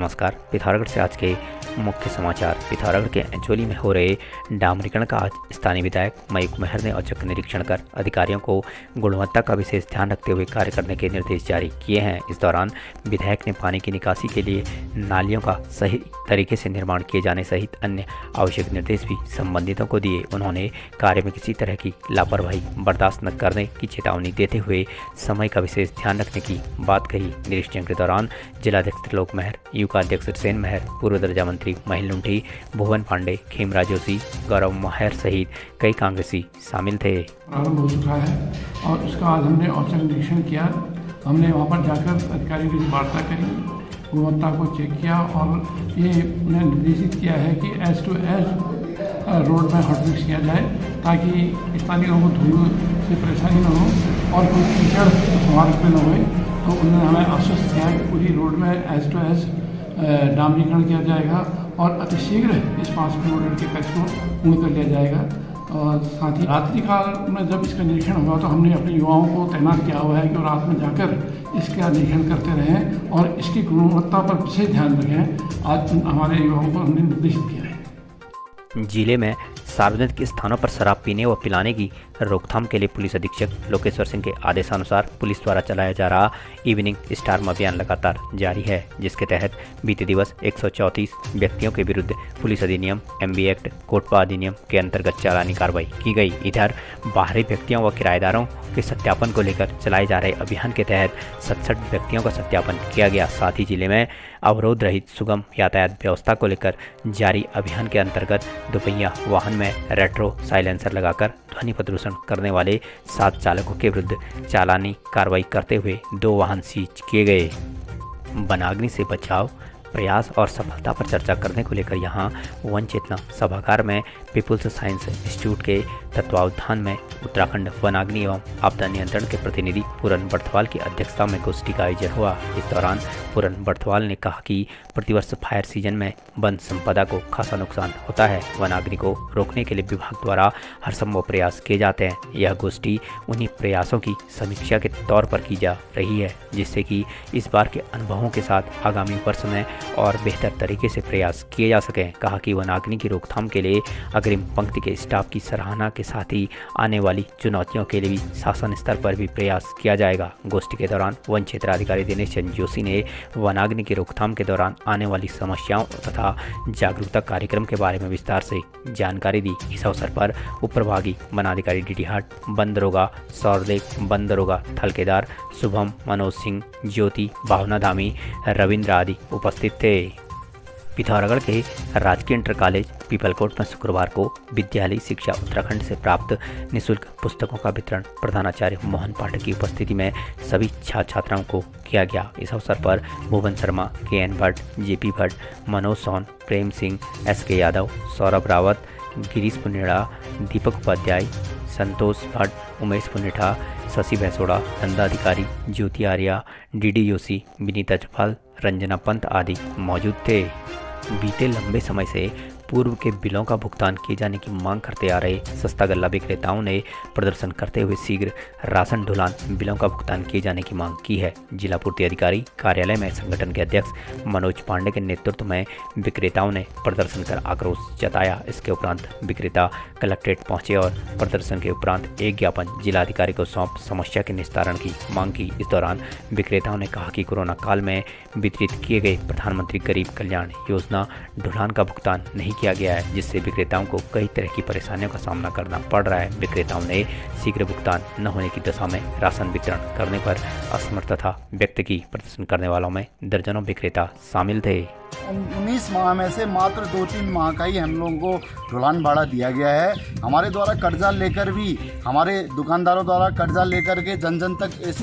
नमस्कार। पिथौरागढ़ से आज के मुख्य समाचार। पिथौरागढ़ के अंचोली में हो रहे डामरीकरण का आज स्थानीय विधायक मयूख मेहर ने औचक निरीक्षण कर अधिकारियों को गुणवत्ता का विशेष ध्यान रखते हुए कार्य करने के निर्देश जारी किए हैं। इस दौरान विधायक ने पानी की निकासी के लिए नालियों का सही तरीके से निर्माण किए जाने सहित अन्य आवश्यक निर्देश भी संबंधितों को दिए। उन्होंने कार्य में किसी तरह की लापरवाही बर्दाश्त न करने की चेतावनी देते हुए समय का विशेष ध्यान रखने की बात कही। निरीक्षण के दौरान जिलाध्यक्ष त्रिलोक मेहर, युवा अध्यक्ष सेन मेहर, पूर्व दर्जा मंत्री महिल लुंठी, भुवन पांडे, खेमराज जोशी, गौरव मेहर सहित कई कांग्रेसी शामिल थे। प्रारंभ हो चुका है और उसका आज हमने औचक निरीक्षण किया। हमने वहाँ पर जाकर अधिकारियों की वार्ता करी, गुणवत्ता को चेक किया और ये उन्हें निर्देशित किया है कि एज टू एज रोड में हॉटमिक्स किया जाए ताकि स्थानीय लोगों को धूल से परेशानी न हो और कोई कीचड़ मार्ग पे न हो। तो उन्होंने हमें आश्वस्त किया कि पूरी रोड में एज टू एज डामरीकरण किया जाएगा और अतिशीघ्र इस 5 किलोमीटर के पैच को पूर्ण कर लिया जाएगा। और साथ ही रात्रि काल में जब इसका निरीक्षण होगा तो हमने अपने युवाओं को तैनात किया हुआ है कि वो रात में जाकर इसका निरीक्षण करते रहें और इसकी गुणवत्ता पर विशेष ध्यान रखें। आज हमारे युवाओं को हमने निर्देशित किया है। जिले में सार्वजनिक स्थानों पर शराब पीने व पिलाने की रोकथाम के लिए पुलिस अधीक्षक लोकेश्वर सिंह के आदेशानुसार पुलिस द्वारा चलाया जा रहा इवनिंग स्टार अभियान लगातार जारी है, जिसके तहत बीते दिवस 134 व्यक्तियों के विरुद्ध पुलिस अधिनियम, MB एक्ट, कोटपा अधिनियम के अंतर्गत चालानी कार्रवाई की गई। इधर बाहरी व्यक्तियों व किराएदारों के सत्यापन को लेकर चलाए जा रहे अभियान के तहत 67 व्यक्तियों का सत्यापन किया गया। साथ ही जिले में अवरोध रहित सुगम यातायात व्यवस्था को लेकर जारी अभियान के अंतर्गत दोपहिया वाहन में रेट्रो साइलेंसर लगाकर ध्वनि प्रदूषण करने वाले 7 चालकों के विरुद्ध चालानी कार्रवाई करते हुए 2 वाहन सीज किए गए। वनाग्नि से बचाव प्रयास और सफलता पर चर्चा करने को लेकर यहां वन चेतना सभागार में पीपुल्स साइंस इंस्टीट्यूट के तत्वावधान में उत्तराखंड वनाग्नि एवं आपदा नियंत्रण के प्रतिनिधि पूरन बर्थवाल की अध्यक्षता में गोष्ठी का आयोजन हुआ। इस दौरान पूरन बर्थवाल ने कहा कि प्रतिवर्ष फायर सीजन में वन संपदा को खासा नुकसान होता है। वनाग्नि को रोकने के लिए विभाग द्वारा हर संभव प्रयास किए जाते हैं। यह गोष्ठी उन्हीं प्रयासों की समीक्षा के तौर पर की जा रही है, जिससे कि इस बार के अनुभवों के साथ आगामी वर्ष में और बेहतर तरीके से प्रयास किए जा सकें। कहा कि वनाग्नि की रोकथाम के लिए अग्रिम पंक्ति के स्टाफ की सराहना के साथ ही आने वाली चुनौतियों के लिए भी शासन स्तर पर भी प्रयास किया जाएगा। गोष्ठी के दौरान वन क्षेत्राधिकारी दिनेश चंद्र जोशी ने वनाग्नि की रोकथाम के दौरान आने वाली समस्याओं तथा जागरूकता कार्यक्रम के बारे में विस्तार से जानकारी दी। इस अवसर पर उप प्रभागी वनाधिकारी डीडी हाट, वन दरोगा सौरदेव, वन दरोगा थलकेदार शुभम, मनोज सिंह, ज्योति, भावना धामी, रविंद्र आदि उपस्थित थे। पिथौरागढ़ के राजकीय इंटर कॉलेज पीपलकोट में शुक्रवार को विद्यालय शिक्षा उत्तराखंड से प्राप्त निःशुल्क पुस्तकों का वितरण प्रधानाचार्य मोहन पाठक की उपस्थिति में सभी छात्र छात्राओं को किया गया। इस अवसर पर भुवन शर्मा, KN भट्ट, JP भट्ट, मनोज सोन, प्रेम सिंह, SK यादव, सौरभ रावत, गिरीश पुनेड़ा, दीपक उपाध्याय, संतोष भट्ट, उमेश पुनेठा, शशि भैंसोड़ा, नंदाधिकारी, ज्योति आर्या, DD जोशी, विनीता जफाल, रंजना पंत आदि मौजूद थे। बीते लंबे समय से पूर्व के बिलों का भुगतान किए जाने की मांग करते आ रहे सस्ता गल्ला विक्रेताओं ने प्रदर्शन करते हुए शीघ्र राशन ढुलान बिलों का भुगतान किए जाने की मांग की है। जिला पूर्ति अधिकारी कार्यालय में संगठन के अध्यक्ष मनोज पांडे के नेतृत्व में विक्रेताओं ने प्रदर्शन कर आक्रोश जताया। इसके उपरांत विक्रेता कलेक्ट्रेट पहुंचे और प्रदर्शन के उपरांत एक ज्ञापन जिलाधिकारी को सौंप समस्या के निस्तारण की मांग की। इस दौरान विक्रेताओं ने कहा कि कोरोना काल में वितरित किए गए प्रधानमंत्री गरीब कल्याण योजना ढुलान का भुगतान नहीं किया गया है, जिससे विक्रेताओं को कई तरह की परेशानियों का सामना करना पड़ रहा है। विक्रेताओं ने शीघ्र भुगतान न होने की दशा में राशन वितरण करने पर असमर्थता व्यक्त की। प्रदर्शन करने वालों में दर्जनों विक्रेता शामिल थे। 19 माह में से मात्र 2-3 माह का ही हम लोगों को ढुलान भाड़ा दिया गया है। हमारे द्वारा कर्जा लेकर भी, हमारे दुकानदारों द्वारा कर्जा लेकर के जन जन तक इस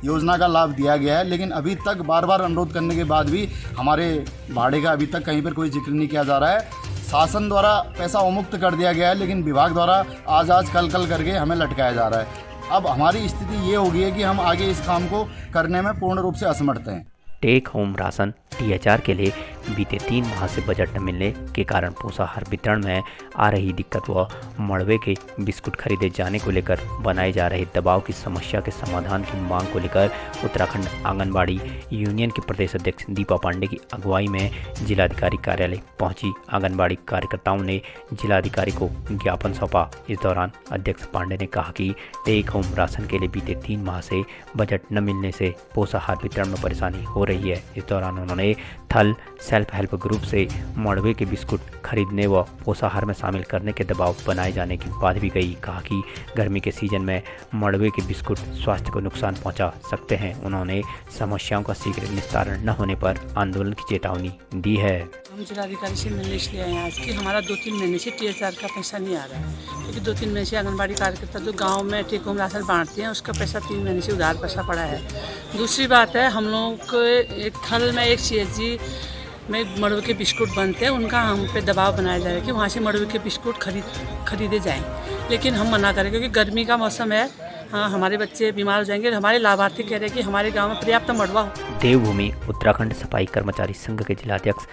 योजना का लाभ दिया गया है, लेकिन अभी तक बार बार अनुरोध करने के बाद भी हमारे भाड़े का अभी तक कहीं पर कोई जिक्र नहीं किया जा रहा है। शासन द्वारा पैसा अवमुक्त कर दिया गया है, लेकिन विभाग द्वारा आज कल करके हमें लटकाया जा रहा है। अब हमारी स्थिति ये हो गई है कि हम आगे इस काम को करने में पूर्ण रूप से असमर्थ हैं। टेक होम राशन THR के लिए बीते 3 माह से बजट न मिलने के कारण पोषाहार वितरण में आ रही दिक्कत व मड़वे के बिस्कुट खरीदे जाने को लेकर बनाए जा रहे दबाव की समस्या के समाधान की मांग को लेकर उत्तराखंड आंगनबाड़ी यूनियन के प्रदेश अध्यक्ष दीपा पांडे की अगुवाई में जिलाधिकारी कार्यालय पहुंची आंगनबाड़ी कार्यकर्ताओं ने जिलाधिकारी को ज्ञापन सौंपा। इस दौरान अध्यक्ष पांडे ने कहा कि टेक होम राशन के लिए बीते 3 माह से बजट न मिलने से पोषाहार वितरण में परेशानी हो रही है। इस दौरान उन्होंने थल सेल्फ हेल्प ग्रुप से मड़वे के बिस्कुट खरीदने व पोषाहार में शामिल करने के दबाव बनाए जाने की बात भी कही। कहा कि गर्मी के सीजन में मड़वे के बिस्कुट स्वास्थ्य को नुकसान पहुंचा सकते हैं। उन्होंने समस्याओं का शीघ्र निस्तारण न होने पर आंदोलन की चेतावनी दी है। हम जिलाधिकारी से मिलने इसलिए आए हैं आज कि हमारा 2-3 महीने से THR का पैसा नहीं आ रहा है, क्योंकि 2-3 महीने से आंगनबाड़ी कार्यकर्ता जो गांव में टेक होम राशन बांटते हैं उसका पैसा 3 महीने से उधार पैसा पड़ा है। दूसरी बात है, हम लोग को एक थल में एक CSG में मड़वे के बिस्कुट बनते हैं, उनका हम पे दबाव बनाया जा रहा है कि वहाँ से मड़वे के बिस्कुट खरीदे जाएँ, लेकिन हम मना करें क्योंकि गर्मी का मौसम है। हाँ, हमारे बच्चे बीमार हो जाएंगे। हमारे लाभार्थी कह रहे हैं कि हमारे गांव में पर्याप्त मड़वा हो। देवभूमि उत्तराखंड सफाई कर्मचारी संघ के जिलाध्यक्ष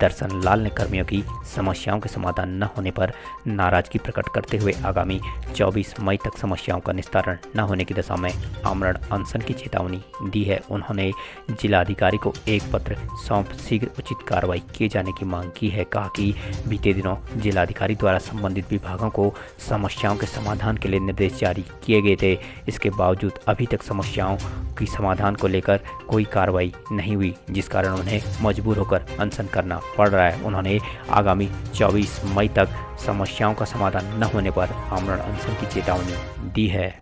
दर्शन लाल ने कर्मियों की समस्याओं के समाधान न होने पर नाराजगी प्रकट करते हुए आगामी 24 मई तक समस्याओं का निस्तारण न होने की दशा में आमरण अनशन की चेतावनी दी है। उन्होंने जिलाधिकारी को एक पत्र सौंप शीघ्र उचित कार्रवाई किए जाने की मांग की है। कहा कि बीते दिनों जिलाधिकारी द्वारा संबंधित विभागों को समस्याओं के समाधान के लिए निर्देश जारी किए गए थे, इसके बावजूद अभी तक समस्याओं की समाधान को लेकर कोई कार्रवाई नहीं हुई, जिस कारण उन्हें मजबूर होकर अनशन करना पड़ रहा है। उन्होंने आगामी 24 मई तक समस्याओं का समाधान न होने पर आमरण अनशन की चेतावनी दी है।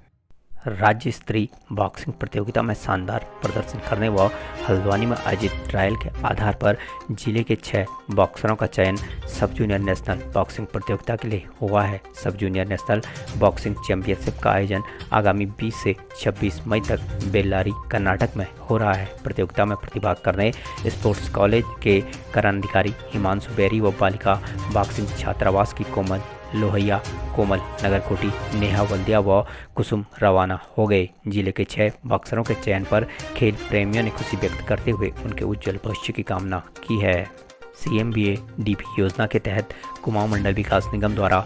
राज्य स्तरीय बॉक्सिंग प्रतियोगिता में शानदार प्रदर्शन करने व हल्द्वानी में आयोजित ट्रायल के आधार पर जिले के 6 बॉक्सरों का चयन सब जूनियर नेशनल बॉक्सिंग प्रतियोगिता के लिए हुआ है। सब जूनियर नेशनल बॉक्सिंग चैंपियनशिप का आयोजन आगामी 20 से 26 मई तक बेल्लारी कर्नाटक में हो रहा है। प्रतियोगिता में प्रतिभाग करने स्पोर्ट्स कॉलेज के कराधिकारी हिमांशु बेरी व बालिका बॉक्सिंग छात्रावास की कोमल लोहिया, कोमल नगरकोटी, नेहा वल्दिया व कुसुम रवाना हो गए। जिले के 6 बॉक्सरों के चयन पर खेल प्रेमियों ने खुशी व्यक्त करते हुए उनके उज्जवल भविष्य की कामना की है। CMBA-DP योजना के तहत कुमाऊं मंडल विकास निगम द्वारा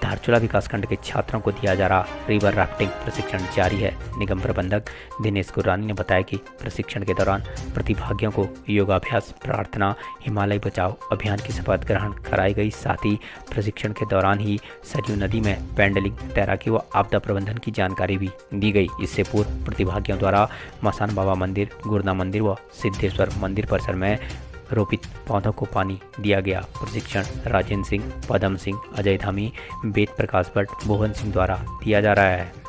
धारचूला विकासखंड के छात्रों को दिया जा रहा रिवर राफ्टिंग प्रशिक्षण जारी है। निगम प्रबंधक दिनेश गुरानी ने बताया कि प्रशिक्षण के दौरान प्रतिभागियों को योगाभ्यास, प्रार्थना, हिमालय बचाओ अभियान की शपथ ग्रहण कराई गई। साथ ही प्रशिक्षण के दौरान ही सरयू नदी में पैडलिंग, तैराकी व आपदा प्रबंधन की जानकारी भी दी गई। इससे पूर्व प्रतिभागियों द्वारा मसान बाबा मंदिर, गुरना मंदिर व सिद्धेश्वर मंदिर परिसर में रोपित पौधों को पानी दिया गया। प्रशिक्षण राजेंद्र सिंह, पदम सिंह, अजय धामी, वेद प्रकाश भट्ट, मोहन सिंह द्वारा दिया जा रहा है।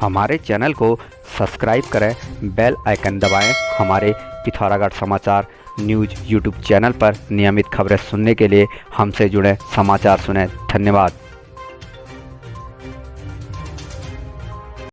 हमारे चैनल को सब्सक्राइब करें, बेल आइकन दबाएं। हमारे पिथौरागढ़ समाचार न्यूज़ यूट्यूब चैनल पर नियमित खबरें सुनने के लिए हमसे जुड़े समाचार सुनें। धन्यवाद।